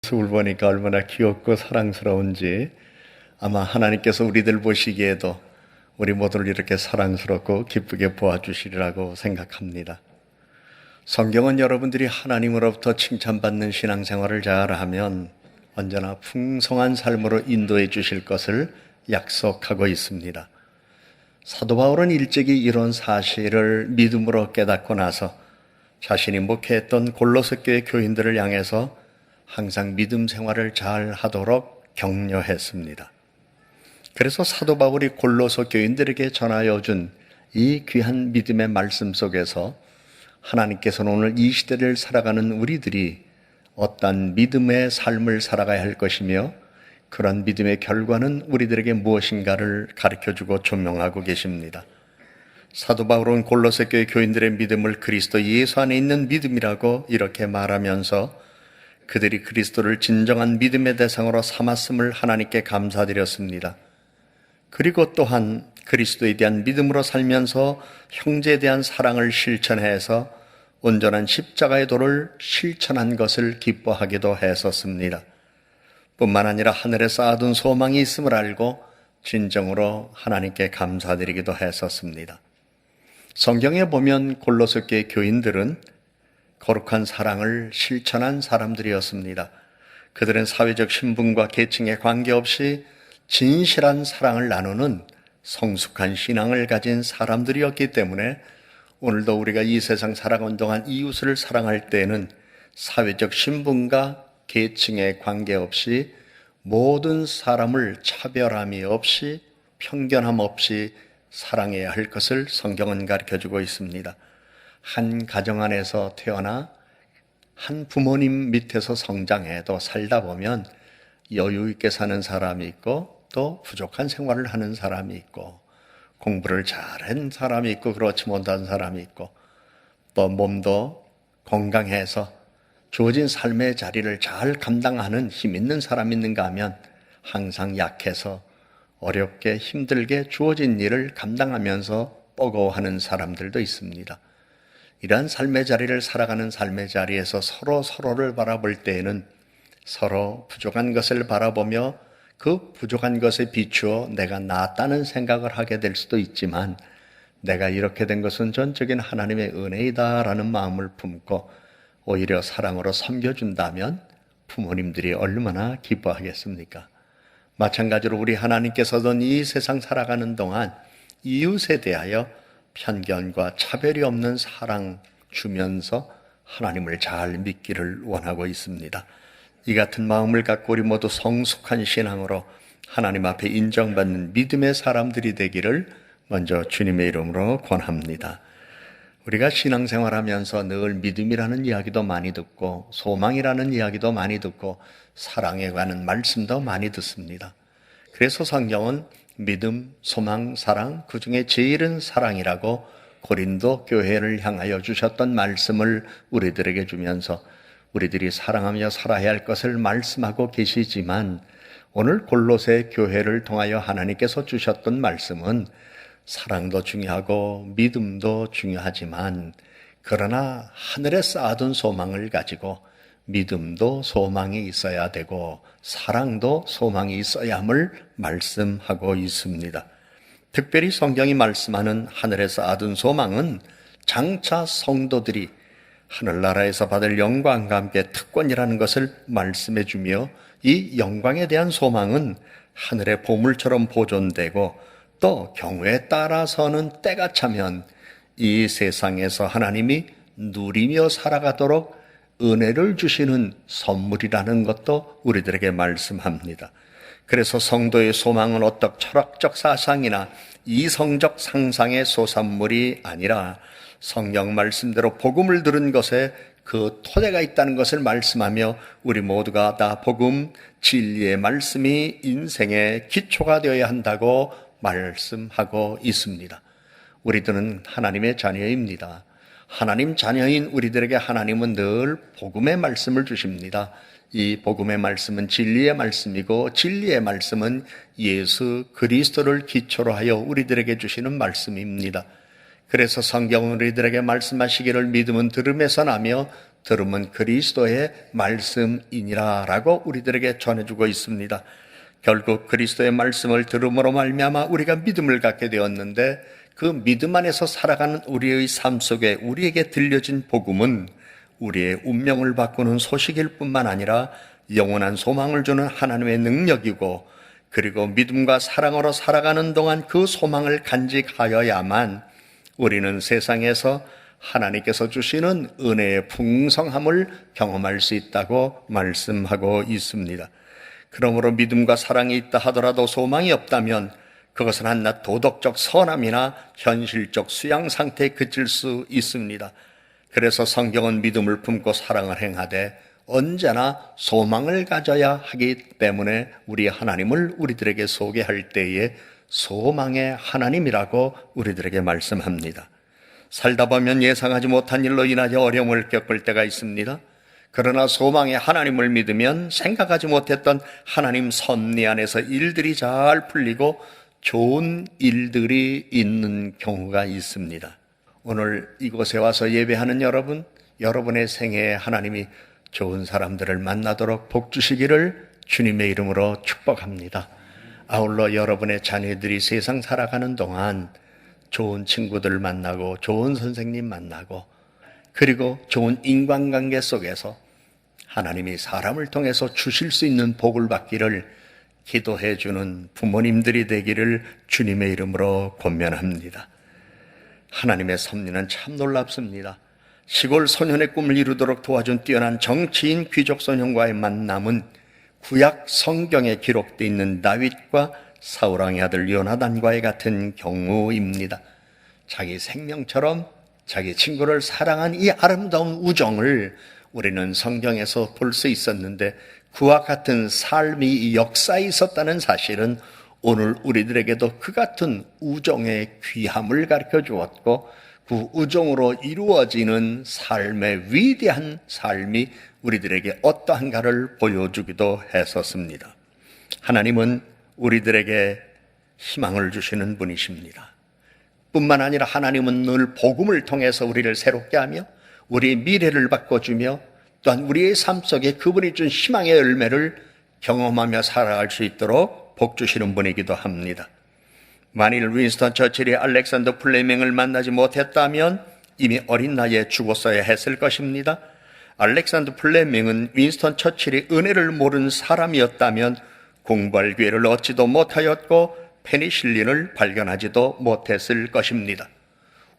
모습을 보니까 얼마나 귀엽고 사랑스러운지 아마 하나님께서 우리들 보시기에도 우리 모두를 이렇게 사랑스럽고 기쁘게 보아주시리라고 생각합니다. 성경은 여러분들이 하나님으로부터 칭찬받는 신앙생활을 잘하면 언제나 풍성한 삶으로 인도해 주실 것을 약속하고 있습니다. 사도 바울은 일찍이 이런 사실을 믿음으로 깨닫고 나서 자신이 목회했던 골로새 교회 교인들을 향해서 항상 믿음 생활을 잘 하도록 격려했습니다. 그래서 사도 바울이 골로새 교인들에게 전하여 준 이 귀한 믿음의 말씀 속에서 하나님께서는 오늘 이 시대를 살아가는 우리들이 어떤 믿음의 삶을 살아가야 할 것이며 그런 믿음의 결과는 우리들에게 무엇인가를 가르쳐주고 조명하고 계십니다. 사도 바울은 골로새 교회 교인들의 믿음을 그리스도 예수 안에 있는 믿음이라고 이렇게 말하면서 그들이 그리스도를 진정한 믿음의 대상으로 삼았음을 하나님께 감사드렸습니다. 그리고 또한 그리스도에 대한 믿음으로 살면서 형제에 대한 사랑을 실천해서 온전한 십자가의 도를 실천한 것을 기뻐하기도 했었습니다. 뿐만 아니라 하늘에 쌓아둔 소망이 있음을 알고 진정으로 하나님께 감사드리기도 했었습니다. 성경에 보면 골로새 교회 교인들은 거룩한 사랑을 실천한 사람들이었습니다. 그들은 사회적 신분과 계층에 관계없이 진실한 사랑을 나누는 성숙한 신앙을 가진 사람들이었기 때문에 오늘도 우리가 이 세상 살아가는 동안 이웃을 사랑할 때에는 사회적 신분과 계층에 관계없이 모든 사람을 차별함이 없이 편견함 없이 사랑해야 할 것을 성경은 가르쳐주고 있습니다. 한 가정 안에서 태어나 한 부모님 밑에서 성장해도 살다 보면 여유 있게 사는 사람이 있고 또 부족한 생활을 하는 사람이 있고 공부를 잘한 사람이 있고 그렇지 못한 사람이 있고 또 몸도 건강해서 주어진 삶의 자리를 잘 감당하는 힘 있는 사람이 있는가 하면 항상 약해서 어렵게 힘들게 주어진 일을 감당하면서 뻐거워하는 사람들도 있습니다. 이러한 삶의 자리를 살아가는 삶의 자리에서 서로를 바라볼 때에는 서로 부족한 것을 바라보며 그 부족한 것에 비추어 내가 낫다는 생각을 하게 될 수도 있지만 내가 이렇게 된 것은 전적인 하나님의 은혜이다라는 마음을 품고 오히려 사랑으로 섬겨준다면 부모님들이 얼마나 기뻐하겠습니까? 마찬가지로 우리 하나님께서는 이 세상 살아가는 동안 이웃에 대하여 편견과 차별이 없는 사랑 주면서 하나님을 잘 믿기를 원하고 있습니다. 이 같은 마음을 갖고 우리 모두 성숙한 신앙으로 하나님 앞에 인정받는 믿음의 사람들이 되기를 먼저 주님의 이름으로 권합니다. 우리가 신앙생활하면서 늘 믿음이라는 이야기도 많이 듣고 소망이라는 이야기도 많이 듣고 사랑에 관한 말씀도 많이 듣습니다. 그래서 성경은 믿음, 소망, 사랑, 그 중에 제일은 사랑이라고 고린도 교회를 향하여 주셨던 말씀을 우리들에게 주면서 우리들이 사랑하며 살아야 할 것을 말씀하고 계시지만 오늘 골로새 교회를 통하여 하나님께서 주셨던 말씀은 사랑도 중요하고 믿음도 중요하지만 그러나 하늘에 쌓아둔 소망을 가지고 믿음도 소망이 있어야 되고 사랑도 소망이 있어야 함을 말씀하고 있습니다. 특별히 성경이 말씀하는 하늘에 쌓아둔 소망은 장차 성도들이 하늘나라에서 받을 영광과 함께 특권이라는 것을 말씀해 주며 이 영광에 대한 소망은 하늘의 보물처럼 보존되고 또 경우에 따라서는 때가 차면 이 세상에서 하나님이 누리며 살아가도록 은혜를 주시는 선물이라는 것도 우리들에게 말씀합니다. 그래서 성도의 소망은 어떤 철학적 사상이나 이성적 상상의 소산물이 아니라 성경 말씀대로 복음을 들은 것에 그 토대가 있다는 것을 말씀하며 우리 모두가 다 복음, 진리의 말씀이 인생의 기초가 되어야 한다고 말씀하고 있습니다. 우리들은 하나님의 자녀입니다. 하나님 자녀인 우리들에게 하나님은 늘 복음의 말씀을 주십니다. 이 복음의 말씀은 진리의 말씀이고 진리의 말씀은 예수 그리스도를 기초로 하여 우리들에게 주시는 말씀입니다. 그래서 성경은 우리들에게 말씀하시기를 믿음은 들음에서 나며 들음은 그리스도의 말씀이니라 라고 우리들에게 전해주고 있습니다. 결국 그리스도의 말씀을 들음으로 말미암아 우리가 믿음을 갖게 되었는데, 그 믿음 안에서 살아가는 우리의 삶 속에 우리에게 들려진 복음은 우리의 운명을 바꾸는 소식일 뿐만 아니라 영원한 소망을 주는 하나님의 능력이고, 그리고 믿음과 사랑으로 살아가는 동안 그 소망을 간직하여야만 우리는 세상에서 하나님께서 주시는 은혜의 풍성함을 경험할 수 있다고 말씀하고 있습니다. 그러므로 믿음과 사랑이 있다 하더라도 소망이 없다면 그것은 한낱 도덕적 선함이나 현실적 수양 상태에 그칠 수 있습니다. 그래서 성경은 믿음을 품고 사랑을 행하되 언제나 소망을 가져야 하기 때문에 우리 하나님을 우리들에게 소개할 때에 소망의 하나님이라고 우리들에게 말씀합니다. 살다 보면 예상하지 못한 일로 인하여 어려움을 겪을 때가 있습니다. 그러나 소망의 하나님을 믿으면 생각하지 못했던 하나님 섭리 안에서 일들이 잘 풀리고 좋은 일들이 있는 경우가 있습니다. 오늘 이곳에 와서 예배하는 여러분, 여러분의 생애에 하나님이 좋은 사람들을 만나도록 복 주시기를 주님의 이름으로 축복합니다. 아울러 여러분의 자녀들이 세상 살아가는 동안 좋은 친구들 만나고 좋은 선생님 만나고 그리고 좋은 인간관계 속에서 하나님이 사람을 통해서 주실 수 있는 복을 받기를 기도해 주는 부모님들이 되기를 주님의 이름으로 권면합니다. 하나님의 섭리는 참 놀랍습니다. 시골 소년의 꿈을 이루도록 도와준 뛰어난 정치인 귀족 소년과의 만남은 구약 성경에 기록되어 있는 다윗과 사울왕의 아들 요나단과의 같은 경우입니다. 자기 생명처럼 자기 친구를 사랑한 이 아름다운 우정을 우리는 성경에서 볼 수 있었는데, 그와 같은 삶이 역사에 있었다는 사실은 오늘 우리들에게도 그 같은 우정의 귀함을 가르쳐 주었고, 그 우정으로 이루어지는 삶의 위대한 삶이 우리들에게 어떠한가를 보여주기도 했었습니다. 하나님은 우리들에게 희망을 주시는 분이십니다. 뿐만 아니라 하나님은 늘 복음을 통해서 우리를 새롭게 하며 우리의 미래를 바꿔주며 또한 우리의 삶 속에 그분이 준 희망의 열매를 경험하며 살아갈 수 있도록 복 주시는 분이기도 합니다. 만일 윈스턴 처칠이 알렉산더 플레밍을 만나지 못했다면 이미 어린 나이에 죽었어야 했을 것입니다. 알렉산더 플레밍은 윈스턴 처칠이 은혜를 모르는 사람이었다면 공부할 기회를 얻지도 못하였고 페니실린을 발견하지도 못했을 것입니다.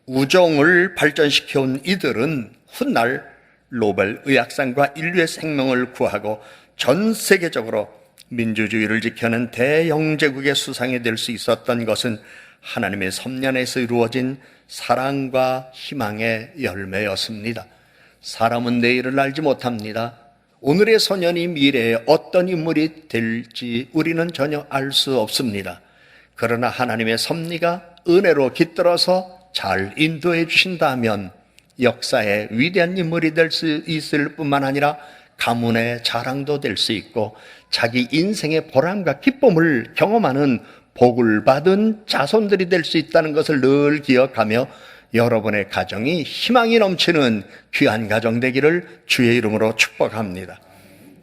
우정을 발전시켜온 이들은 훗날 노벨 의학상과 인류의 생명을 구하고 전 세계적으로 민주주의를 지켜낸 대영제국의 수상이 될 수 있었던 것은 하나님의 섭리 안에서 이루어진 사랑과 희망의 열매였습니다. 사람은 내일을 알지 못합니다. 오늘의 소년이 미래에 어떤 인물이 될지 우리는 전혀 알 수 없습니다. 그러나 하나님의 섭리가 은혜로 깃들어서 잘 인도해 주신다면 역사의 위대한 인물이 될 수 있을 뿐만 아니라 가문의 자랑도 될 수 있고 자기 인생의 보람과 기쁨을 경험하는 복을 받은 자손들이 될 수 있다는 것을 늘 기억하며 여러분의 가정이 희망이 넘치는 귀한 가정 되기를 주의 이름으로 축복합니다.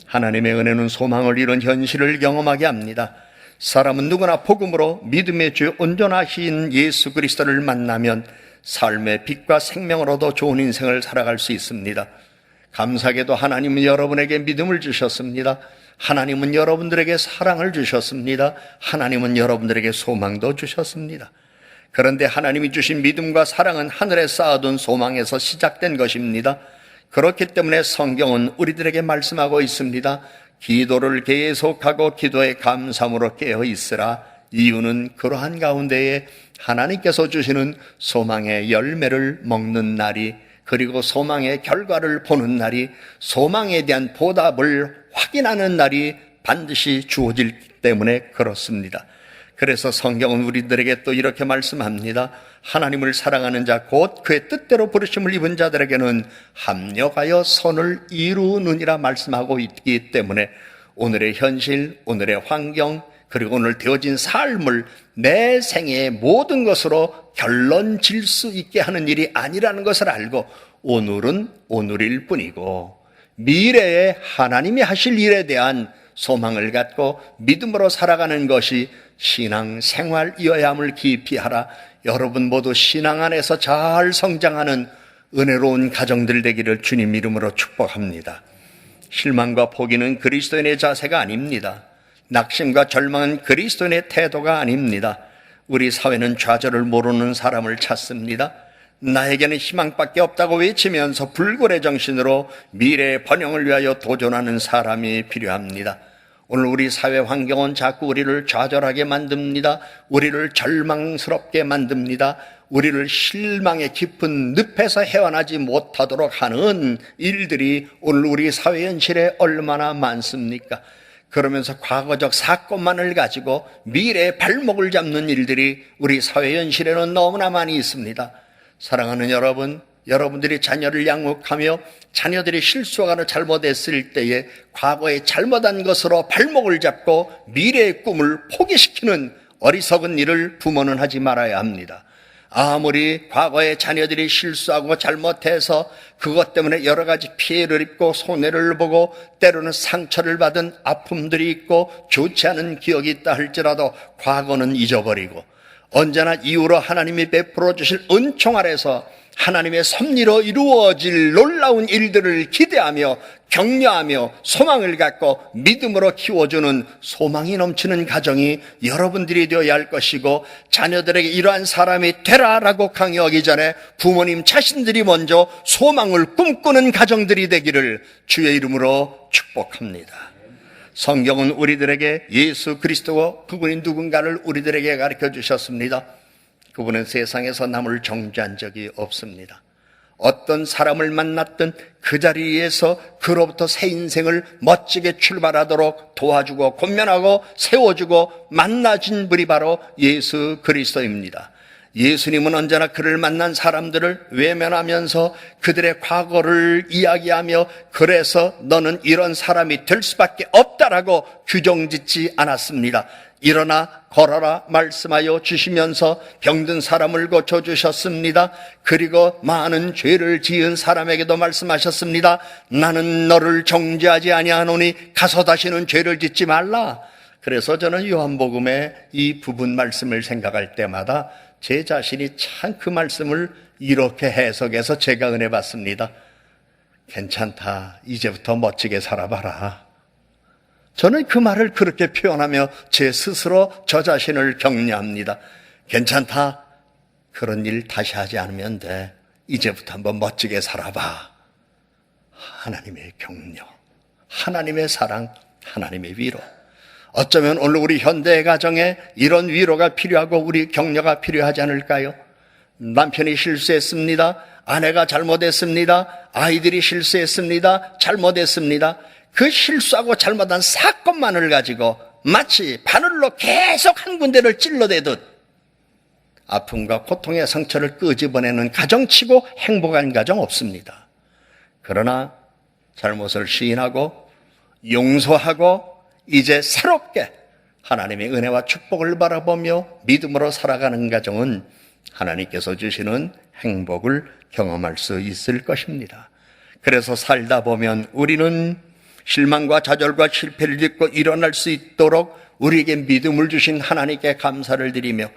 하나님의 은혜는 소망을 이룬 현실을 경험하게 합니다. 사람은 누구나 복음으로 믿음의 주 온전하신 예수 그리스도를 만나면 삶의 빛과 생명으로도 좋은 인생을 살아갈 수 있습니다. 감사하게도 하나님은 여러분에게 믿음을 주셨습니다. 하나님은 여러분들에게 사랑을 주셨습니다. 하나님은 여러분들에게 소망도 주셨습니다. 그런데 하나님이 주신 믿음과 사랑은 하늘에 쌓아둔 소망에서 시작된 것입니다. 그렇기 때문에 성경은 우리들에게 말씀하고 있습니다. 기도를 계속하고 기도의 감사함으로 깨어 있으라. 이유는 그러한 가운데에 하나님께서 주시는 소망의 열매를 먹는 날이, 그리고 소망의 결과를 보는 날이, 소망에 대한 보답을 확인하는 날이 반드시 주어질 때문에 그렇습니다. 그래서 성경은 우리들에게 또 이렇게 말씀합니다. 하나님을 사랑하는 자 곧 그의 뜻대로 부르심을 입은 자들에게는 합력하여 선을 이루느니라 말씀하고 있기 때문에 오늘의 현실, 오늘의 환경, 그리고 오늘 되어진 삶을 내 생애의 모든 것으로 결론 질 수 있게 하는 일이 아니라는 것을 알고 오늘은 오늘일 뿐이고 미래에 하나님이 하실 일에 대한 소망을 갖고 믿음으로 살아가는 것이 신앙 생활이어야 함을 깊이 알아 여러분 모두 신앙 안에서 잘 성장하는 은혜로운 가정들 되기를 주님 이름으로 축복합니다. 실망과 포기는 그리스도인의 자세가 아닙니다. 낙심과 절망은 그리스도인의 태도가 아닙니다. 우리 사회는 좌절을 모르는 사람을 찾습니다. 나에게는 희망밖에 없다고 외치면서 불굴의 정신으로 미래의 번영을 위하여 도전하는 사람이 필요합니다. 오늘 우리 사회 환경은 자꾸 우리를 좌절하게 만듭니다. 우리를 절망스럽게 만듭니다. 우리를 실망의 깊은 늪에서 헤어나지 못하도록 하는 일들이 오늘 우리 사회 현실에 얼마나 많습니까? 그러면서 과거적 사건만을 가지고 미래의 발목을 잡는 일들이 우리 사회 현실에는 너무나 많이 있습니다. 사랑하는 여러분, 여러분들이 자녀를 양육하며 자녀들이 실수하거나 잘못했을 때에 과거에 잘못한 것으로 발목을 잡고 미래의 꿈을 포기시키는 어리석은 일을 부모는 하지 말아야 합니다. 아무리 과거에 자녀들이 실수하고 잘못해서 그것 때문에 여러 가지 피해를 입고 손해를 보고 때로는 상처를 받은 아픔들이 있고 좋지 않은 기억이 있다 할지라도 과거는 잊어버리고 언제나 이후로 하나님이 베풀어 주실 은총 아래서 하나님의 섭리로 이루어질 놀라운 일들을 기대하며 격려하며 소망을 갖고 믿음으로 키워주는 소망이 넘치는 가정이 여러분들이 되어야 할 것이고 자녀들에게 이러한 사람이 되라라고 강요하기 전에 부모님 자신들이 먼저 소망을 꿈꾸는 가정들이 되기를 주의 이름으로 축복합니다. 성경은 우리들에게 예수 그리스도 그분이 누군가를 우리들에게 가르쳐 주셨습니다. 그분은 세상에서 남을 정죄한 적이 없습니다. 어떤 사람을 만났든 그 자리에서 그로부터 새 인생을 멋지게 출발하도록 도와주고 권면하고 세워주고 만나진 분이 바로 예수 그리스도입니다. 예수님은 언제나 그를 만난 사람들을 외면하면서 그들의 과거를 이야기하며 그래서 너는 이런 사람이 될 수밖에 없다라고 규정짓지 않았습니다. 일어나 걸어라 말씀하여 주시면서 병든 사람을 고쳐주셨습니다. 그리고 많은 죄를 지은 사람에게도 말씀하셨습니다. 나는 너를 정죄하지 아니하노니 가서 다시는 죄를 짓지 말라. 그래서 저는 요한복음의 이 부분 말씀을 생각할 때마다 제 자신이 참 그 말씀을 이렇게 해석해서 제가 은혜 받습니다. 괜찮다. 이제부터 멋지게 살아봐라. 저는 그 말을 그렇게 표현하며 제 스스로 저 자신을 격려합니다. 괜찮다. 그런 일 다시 하지 않으면 돼. 이제부터 한번 멋지게 살아봐. 하나님의 격려, 하나님의 사랑, 하나님의 위로. 어쩌면 오늘 우리 현대 가정에 이런 위로가 필요하고 우리 격려가 필요하지 않을까요? 남편이 실수했습니다. 아내가 잘못했습니다. 아이들이 실수했습니다. 잘못했습니다. 그 실수하고 잘못한 사건만을 가지고 마치 바늘로 계속 한 군데를 찔러대듯 아픔과 고통의 상처를 끄집어내는 가정치고 행복한 가정 없습니다. 그러나 잘못을 시인하고 용서하고 이제 새롭게 하나님의 은혜와 축복을 바라보며 믿음으로 살아가는 가정은 하나님께서 주시는 행복을 경험할 수 있을 것입니다. 그래서 살다 보면 우리는 실망과 좌절과 실패를 딛고 일어날 수 있도록 우리에게 믿음을 주신 하나님께 감사를 드리며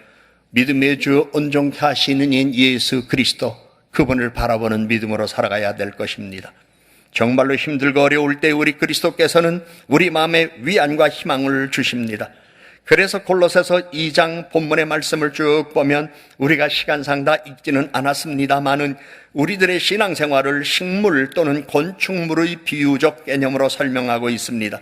믿음의 주 온전케 하시는 인 예수 그리스도 그분을 바라보는 믿음으로 살아가야 될 것입니다. 정말로 힘들고 어려울 때 우리 그리스도께서는 우리 마음에 위안과 희망을 주십니다. 그래서 골로새서 2장 본문의 말씀을 쭉 보면 우리가 시간상 다 읽지는 않았습니다마는 우리들의 신앙생활을 식물 또는 곤충물의 비유적 개념으로 설명하고 있습니다.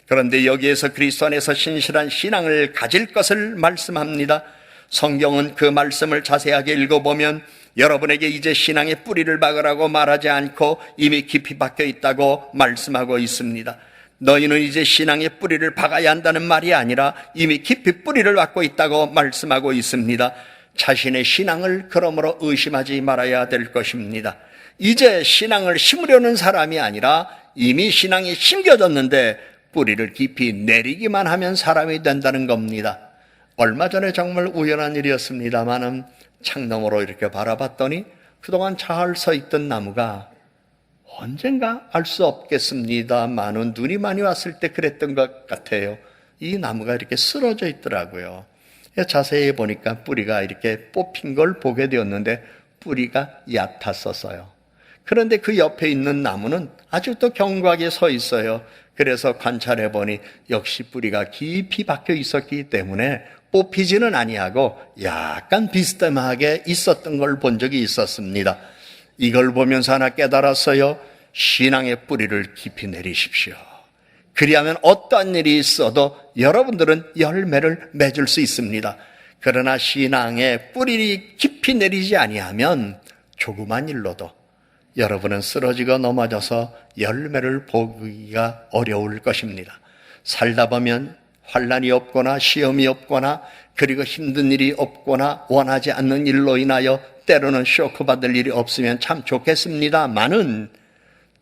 그런데 여기에서 그리스도 안에서 신실한 신앙을 가질 것을 말씀합니다. 성경은 그 말씀을 자세하게 읽어보면 여러분에게 이제 신앙의 뿌리를 박으라고 말하지 않고 이미 깊이 박혀 있다고 말씀하고 있습니다. 너희는 이제 신앙의 뿌리를 박아야 한다는 말이 아니라 이미 깊이 뿌리를 박고 있다고 말씀하고 있습니다. 자신의 신앙을 그러므로 의심하지 말아야 될 것입니다. 이제 신앙을 심으려는 사람이 아니라 이미 신앙이 심겨졌는데 뿌리를 깊이 내리기만 하면 사람이 된다는 겁니다. 얼마 전에 정말 우연한 일이었습니다마는 창너머로 이렇게 바라봤더니 그동안 잘 서 있던 나무가 언젠가 알 수 없겠습니다만은 눈이 많이 왔을 때 그랬던 것 같아요. 이 나무가 이렇게 쓰러져 있더라고요. 자세히 보니까 뿌리가 이렇게 뽑힌 걸 보게 되었는데 뿌리가 얕았었어요. 그런데 그 옆에 있는 나무는 아직도 견고하게 서 있어요. 그래서 관찰해 보니 역시 뿌리가 깊이 박혀 있었기 때문에 뽑히지는 아니하고 약간 비스듬하게 있었던 걸 본 적이 있었습니다. 이걸 보면서 하나 깨달았어요. 신앙의 뿌리를 깊이 내리십시오. 그리하면 어떠한 일이 있어도 여러분들은 열매를 맺을 수 있습니다. 그러나 신앙의 뿌리를 깊이 내리지 아니하면 조그만 일로도 여러분은 쓰러지고 넘어져서 열매를 보기가 어려울 것입니다. 살다 보면 환난이 없거나 시험이 없거나 그리고 힘든 일이 없거나 원하지 않는 일로 인하여 때로는 쇼크 받을 일이 없으면 참 좋겠습니다만은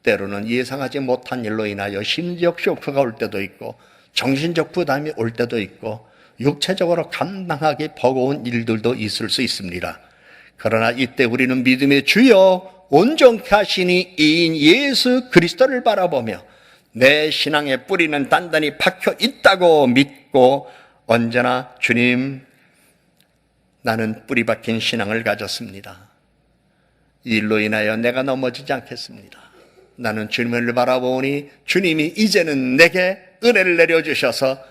때로는 예상하지 못한 일로 인하여 심리적 쇼크가 올 때도 있고 정신적 부담이 올 때도 있고 육체적으로 감당하기 버거운 일들도 있을 수 있습니다. 그러나 이때 우리는 믿음의 주여 온전케 하시니 이인 예수 그리스도를 바라보며 내 신앙의 뿌리는 단단히 박혀 있다고 믿고 언제나 주님, 나는 뿌리 박힌 신앙을 가졌습니다. 이 일로 인하여 내가 넘어지지 않겠습니다. 나는 주님을 바라보니 주님이 이제는 내게 은혜를 내려주셔서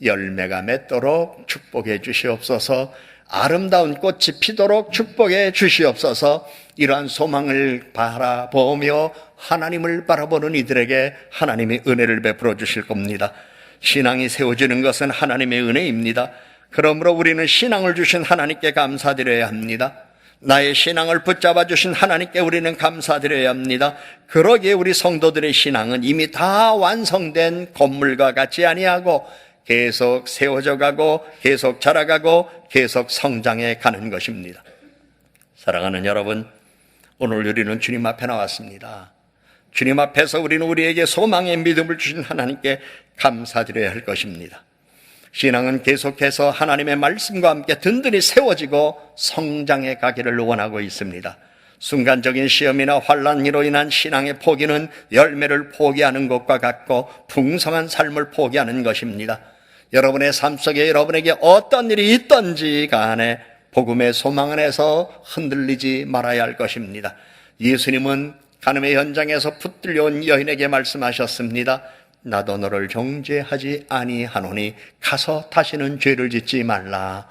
열매가 맺도록 축복해 주시옵소서. 아름다운 꽃이 피도록 축복해 주시옵소서. 이러한 소망을 바라보며 하나님을 바라보는 이들에게 하나님이 은혜를 베풀어 주실 겁니다. 신앙이 세워지는 것은 하나님의 은혜입니다. 그러므로 우리는 신앙을 주신 하나님께 감사드려야 합니다. 나의 신앙을 붙잡아 주신 하나님께 우리는 감사드려야 합니다. 그러기에 우리 성도들의 신앙은 이미 다 완성된 건물과 같지 아니하고 계속 세워져 가고 계속 자라가고 계속 성장해 가는 것입니다. 사랑하는 여러분, 오늘 우리는 주님 앞에 나왔습니다. 주님 앞에서 우리는 우리에게 소망의 믿음을 주신 하나님께 감사드려야 할 것입니다. 신앙은 계속해서 하나님의 말씀과 함께 든든히 세워지고 성장해 가기를 원하고 있습니다. 순간적인 시험이나 환난으로 인한 신앙의 포기는 열매를 포기하는 것과 같고 풍성한 삶을 포기하는 것입니다. 여러분의 삶 속에 여러분에게 어떤 일이 있든지 간에 복음의 소망 안에서 흔들리지 말아야 할 것입니다. 예수님은 간음의 현장에서 붙들려온 여인에게 말씀하셨습니다. 나도 너를 정죄하지 아니하노니 가서 다시는 죄를 짓지 말라.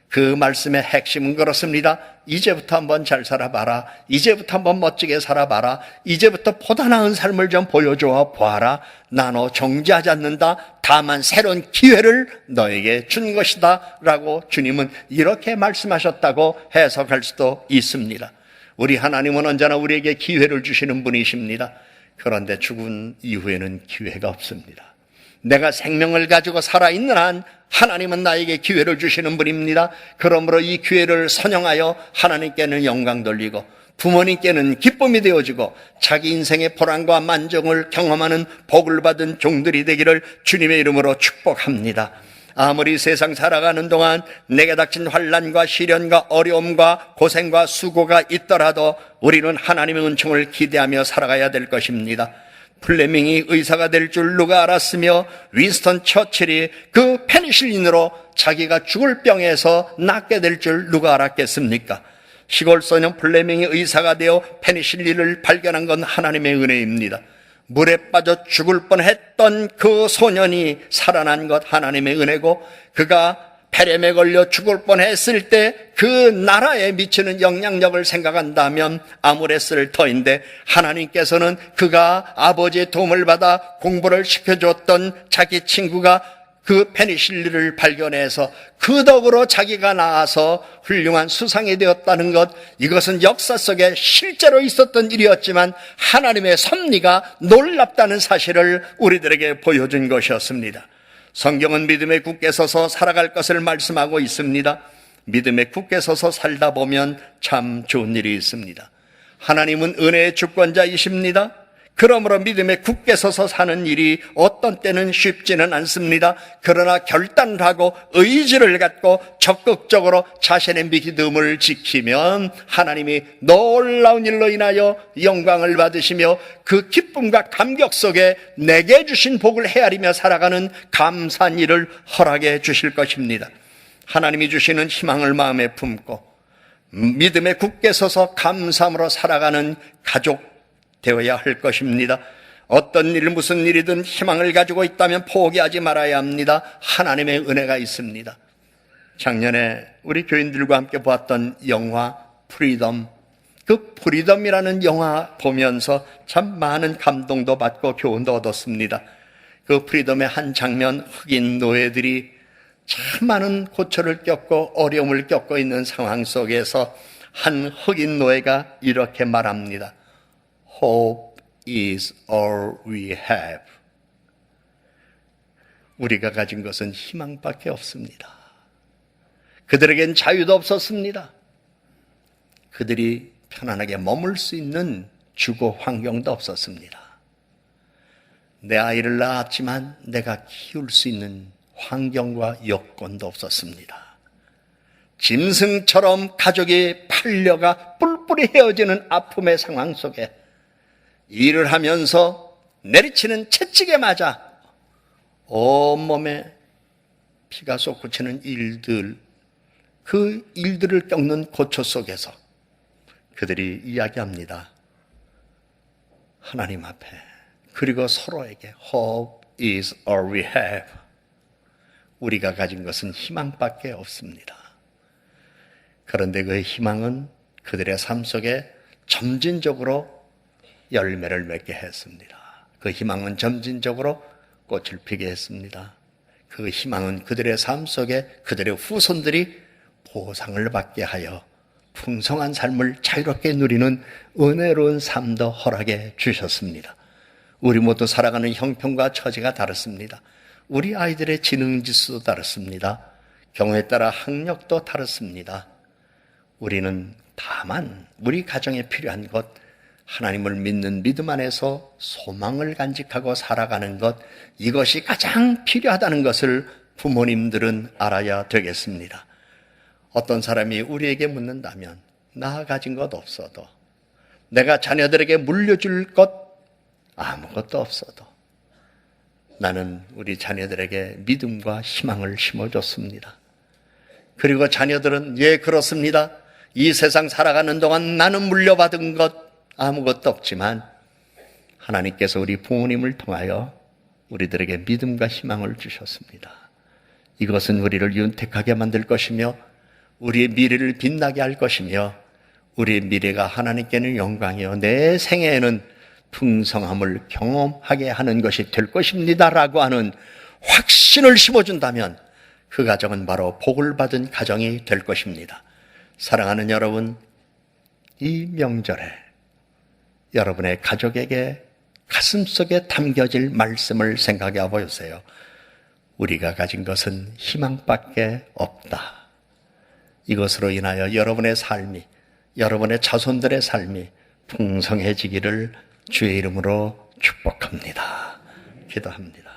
그 말씀의 핵심은 그렇습니다. 이제부터 한번 잘 살아봐라. 이제부터 한번 멋지게 살아봐라. 이제부터 보다 나은 삶을 좀 보여줘 봐라. 나 너 정죄하지 않는다. 다만 새로운 기회를 너에게 준 것이다 라고 주님은 이렇게 말씀하셨다고 해석할 수도 있습니다. 우리 하나님은 언제나 우리에게 기회를 주시는 분이십니다. 그런데 죽은 이후에는 기회가 없습니다. 내가 생명을 가지고 살아있는 한 하나님은 나에게 기회를 주시는 분입니다. 그러므로 이 기회를 선용하여 하나님께는 영광 돌리고 부모님께는 기쁨이 되어지고 자기 인생의 보람과 만족을 경험하는 복을 받은 종들이 되기를 주님의 이름으로 축복합니다. 아무리 세상 살아가는 동안 내게 닥친 환난과 시련과 어려움과 고생과 수고가 있더라도 우리는 하나님의 은총을 기대하며 살아가야 될 것입니다. 플레밍이 의사가 될 줄 누가 알았으며 윈스턴 처칠이 그 페니실린으로 자기가 죽을 병에서 낫게 될 줄 누가 알았겠습니까? 시골 소년 플레밍이 의사가 되어 페니실린을 발견한 건 하나님의 은혜입니다. 물에 빠져 죽을 뻔했던 그 소년이 살아난 것 하나님의 은혜고, 그가 폐렴에 걸려 죽을 뻔했을 때 그 나라에 미치는 영향력을 생각한다면 아무랬을 터인데, 하나님께서는 그가 아버지의 도움을 받아 공부를 시켜줬던 자기 친구가 그 페니실린을 발견해서 그 덕으로 자기가 나아서 훌륭한 수상이 되었다는 것, 이것은 역사 속에 실제로 있었던 일이었지만 하나님의 섭리가 놀랍다는 사실을 우리들에게 보여준 것이었습니다. 성경은 믿음에 굳게 서서 살아갈 것을 말씀하고 있습니다. 믿음에 굳게 서서 살다 보면 참 좋은 일이 있습니다. 하나님은 은혜의 주권자이십니다. 그러므로 믿음에 굳게 서서 사는 일이 어떤 때는 쉽지는 않습니다. 그러나 결단을 하고 의지를 갖고 적극적으로 자신의 믿음을 지키면 하나님이 놀라운 일로 인하여 영광을 받으시며 그 기쁨과 감격 속에 내게 주신 복을 헤아리며 살아가는 감사한 일을 허락해 주실 것입니다. 하나님이 주시는 희망을 마음에 품고 믿음에 굳게 서서 감사함으로 살아가는 가족 되어야 할 것입니다. 어떤 일, 무슨 일이든 희망을 가지고 있다면 포기하지 말아야 합니다. 하나님의 은혜가 있습니다. 작년에 우리 교인들과 함께 보았던 영화 프리덤, 그 프리덤이라는 영화 보면서 참 많은 감동도 받고 교훈도 얻었습니다. 그 프리덤의 한 장면, 흑인 노예들이 참 많은 고초를 겪고 어려움을 겪고 있는 상황 속에서 한 흑인 노예가 이렇게 말합니다. Hope is all we have. 우리가 가진 것은 희망밖에 없습니다. 그들에겐 자유도 없었습니다. 그들이 편안하게 머물 수 있는 주거 환경도 없었습니다. 내 아이를 낳았지만 내가 키울 수 있는 환경과 여건도 없었습니다. 짐승처럼 가족이 팔려가 뿔뿔이 헤어지는 아픔의 상황 속에 일을 하면서 내리치는 채찍에 맞아 온몸에 피가 솟구치는 일들, 그 일들을 겪는 고초 속에서 그들이 이야기합니다. 하나님 앞에, 그리고 서로에게 Hope is all we have. 우리가 가진 것은 희망밖에 없습니다. 그런데 그 희망은 그들의 삶 속에 점진적으로 열매를 맺게 했습니다. 그 희망은 점진적으로 꽃을 피게 했습니다. 그 희망은 그들의 삶 속에 그들의 후손들이 보상을 받게 하여 풍성한 삶을 자유롭게 누리는 은혜로운 삶도 허락해 주셨습니다. 우리 모두 살아가는 형편과 처지가 다릅니다. 우리 아이들의 지능지수도 다릅니다. 경우에 따라 학력도 다릅니다. 우리는 다만 우리 가정에 필요한 것, 하나님을 믿는 믿음 안에서 소망을 간직하고 살아가는 것, 이것이 가장 필요하다는 것을 부모님들은 알아야 되겠습니다. 어떤 사람이 우리에게 묻는다면, 나 가진 것 없어도, 내가 자녀들에게 물려줄 것 아무것도 없어도 나는 우리 자녀들에게 믿음과 희망을 심어줬습니다. 그리고 자녀들은 예, 그렇습니다. 이 세상 살아가는 동안 나는 물려받은 것 아무것도 없지만 하나님께서 우리 부모님을 통하여 우리들에게 믿음과 희망을 주셨습니다. 이것은 우리를 윤택하게 만들 것이며 우리의 미래를 빛나게 할 것이며 우리의 미래가 하나님께는 영광이요 내 생애에는 풍성함을 경험하게 하는 것이 될 것입니다라고 하는 확신을 심어준다면 그 가정은 바로 복을 받은 가정이 될 것입니다. 사랑하는 여러분, 이 명절에 여러분의 가족에게 가슴속에 담겨질 말씀을 생각해 보세요. 우리가 가진 것은 희망밖에 없다. 이것으로 인하여 여러분의 삶이, 여러분의 자손들의 삶이 풍성해지기를 주의 이름으로 축복합니다. 기도합니다.